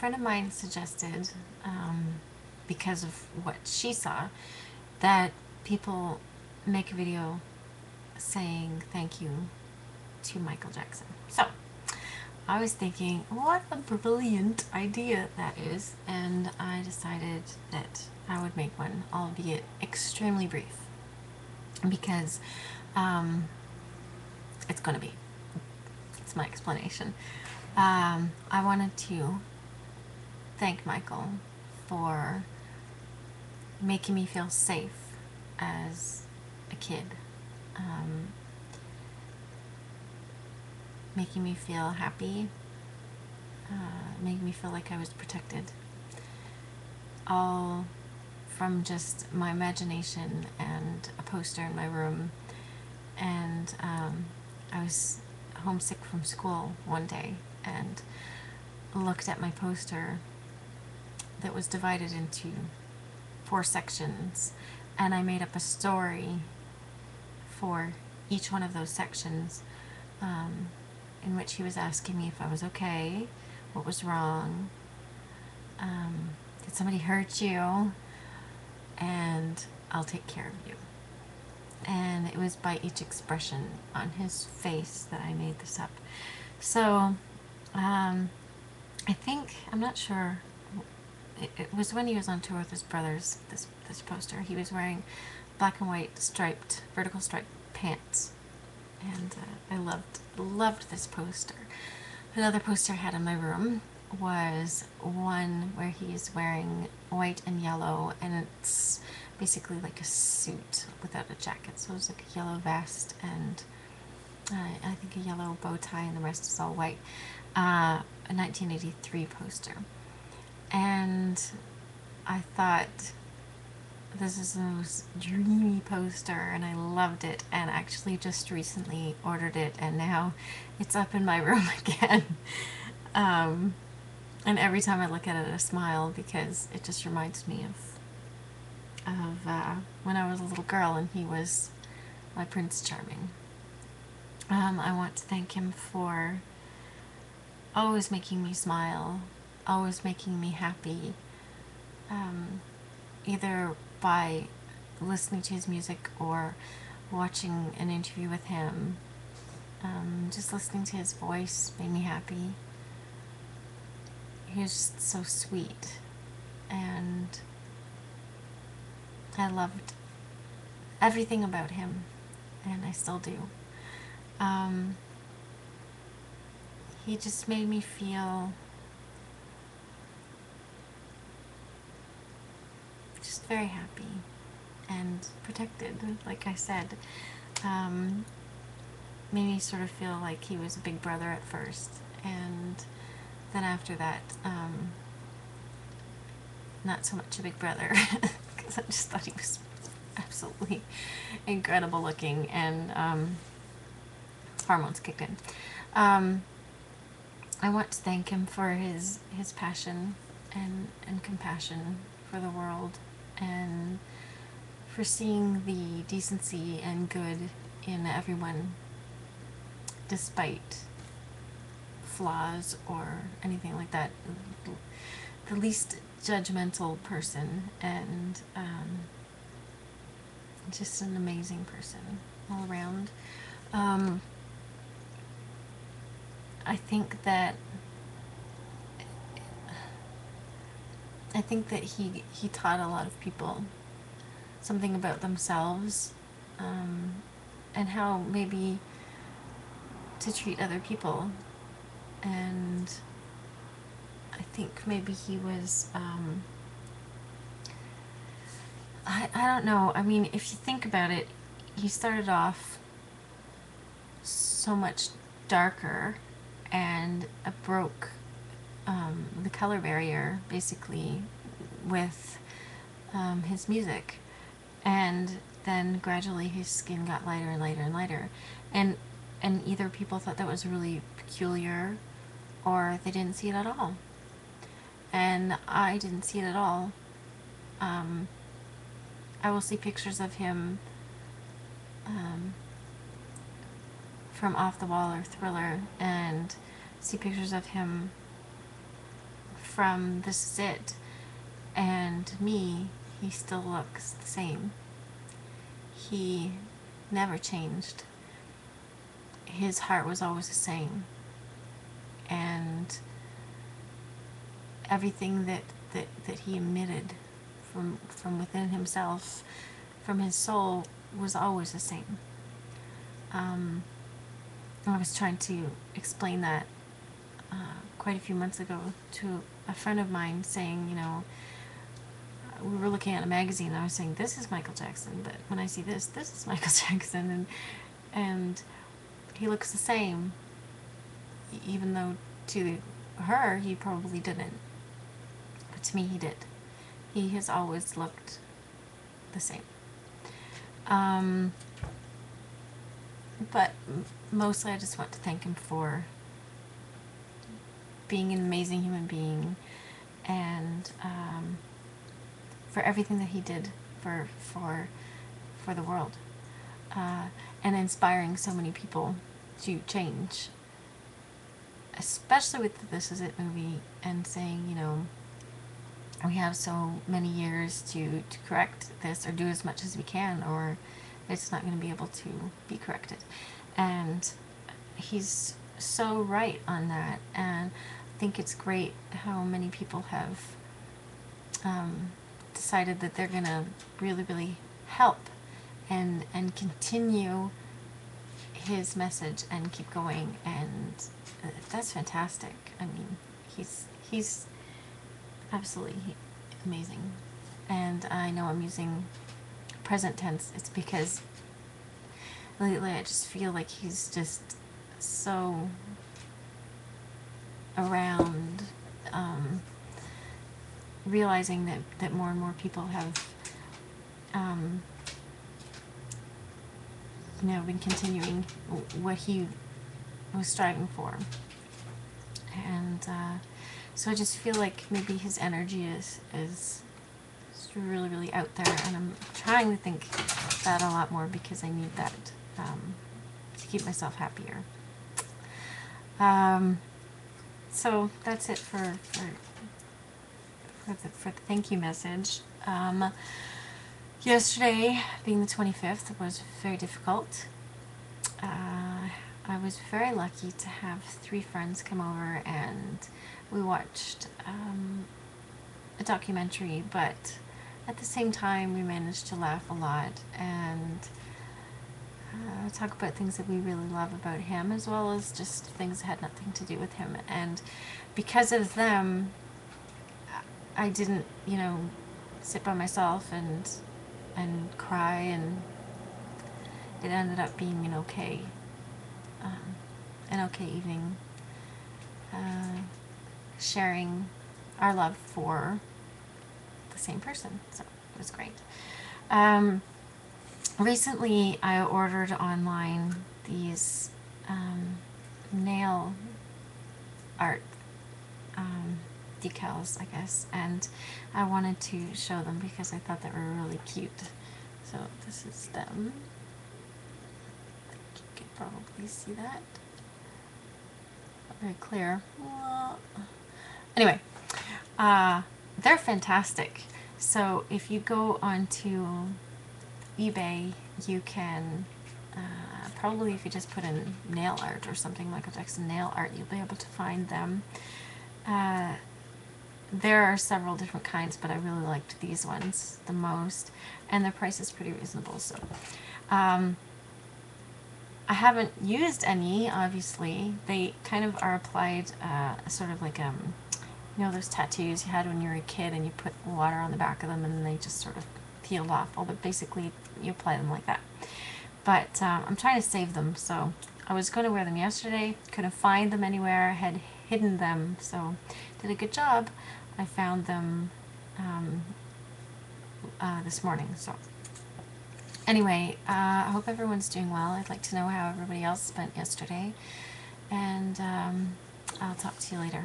friend of mine suggested, because of what she saw, that people make a video saying thank you to Michael Jackson. So I was thinking, what a brilliant idea that is, and I decided that I would make one, albeit extremely brief, because it's going to be. It's my explanation. I wanted to thank Michael for making me feel safe as a kid, making me feel happy, making me feel like I was protected, all from just my imagination and a poster in my room. And I was homesick from school one day and looked at my poster that was divided into 4 sections, and I made up a story for each one of those sections, in which he was asking me if I was okay, what was wrong, did somebody hurt you, and I'll take care of you. And it was by each expression on his face that I made this up. So I think, I'm not sure, it was when he was on tour with his brothers, this poster. He was wearing black and white striped, vertical striped pants, and I loved this poster. Another poster I had in my room was one where he's wearing white and yellow, and it's basically like a suit without a jacket. So it's like a yellow vest and I think a yellow bow tie, and the rest is all white. A 1983 poster. And I thought, this is the most dreamy poster, and I loved it, and actually just recently ordered it, and now it's up in my room again. And every time I look at it, I smile, because it just reminds me of when I was a little girl and he was my Prince Charming. I want to thank him for always making me smile, always making me happy, either by listening to his music or watching an interview with him. Just listening to his voice made me happy. He was just so sweet, and I loved everything about him, and I still do. He just made me feel just very happy and protected, like I said. Made me sort of feel like he was a big brother at first, and then after that, not so much a big brother, because I just thought he was absolutely incredible looking, and hormones kicked in. I want to thank him for his passion and compassion for the world, and for seeing the decency and good in everyone, despite flaws or anything like that. The least judgmental person, and just an amazing person all around. I think that he taught a lot of people something about themselves, and how maybe to treat other people. And I think maybe he was, I don't know, I mean, if you think about it, he started off so much darker, and broke the color barrier, basically, with his music. And then gradually his skin got lighter and lighter and lighter. And either people thought that was really peculiar, or they didn't see it at all. And I didn't see it at all. I will see pictures of him from Off the Wall or Thriller, and see pictures of him from This Is It and me, he still looks the same. He never changed. His heart was always the same. And everything that he emitted from within himself, from his soul, was always the same. I was trying to explain that quite a few months ago to a friend of mine, saying, you know, we were looking at a magazine and I was saying, this is Michael Jackson, but when I see this is Michael Jackson, and he looks the same, even though to her he probably didn't, but to me he did. He has always looked the same. But mostly I just want to thank him for being an amazing human being, and for everything that he did for the world, and inspiring so many people to change, especially with the This Is It movie, and saying, you know, we have so many years to correct this, or do as much as we can, or it's not going to be able to be corrected. And he's so right on that, and I think it's great how many people have decided that they're going to really help and continue his message and keep going, and that's fantastic. I mean, he's absolutely amazing. And I know I'm using present tense. It's because lately I just feel like he's just so around, realizing that more and more people have you know, been continuing what he was striving for. And so I just feel like maybe his energy is really out there, and I'm trying to think that a lot more, because I need that to keep myself happier. So that's it for the thank you message. Yesterday, being the 25th, was very difficult. I was very lucky to have 3 friends come over, and we watched a documentary, but at the same time we managed to laugh a lot and talk about things that we really love about him, as well as just things that had nothing to do with him. And because of them, I didn't, you know, sit by myself and cry, and it ended up being an okay evening, sharing our love for the same person. So it was great. Recently I ordered online these nail art decals, I guess, and I wanted to show them because I thought they were really cute. So this is them. I think you can probably see that. Not very clear. Well, anyway, they're fantastic. So if you go onto eBay, you can probably, if you just put in nail art or something, Michael Jackson nail art, you'll be able to find them. There are several different kinds, but I really liked these ones the most, and their price is pretty reasonable. So I haven't used any, obviously. They kind of are applied sort of like, you know, those tattoos you had when you were a kid and you put water on the back of them and then they just sort of peeled off. Well, but basically you apply them like that. But I'm trying to save them, so I was going to wear them yesterday, couldn't find them anywhere, I had hidden them, so did a good job. I found them this morning. So anyway, I hope everyone's doing well. I'd like to know how everybody else spent yesterday, and I'll talk to you later.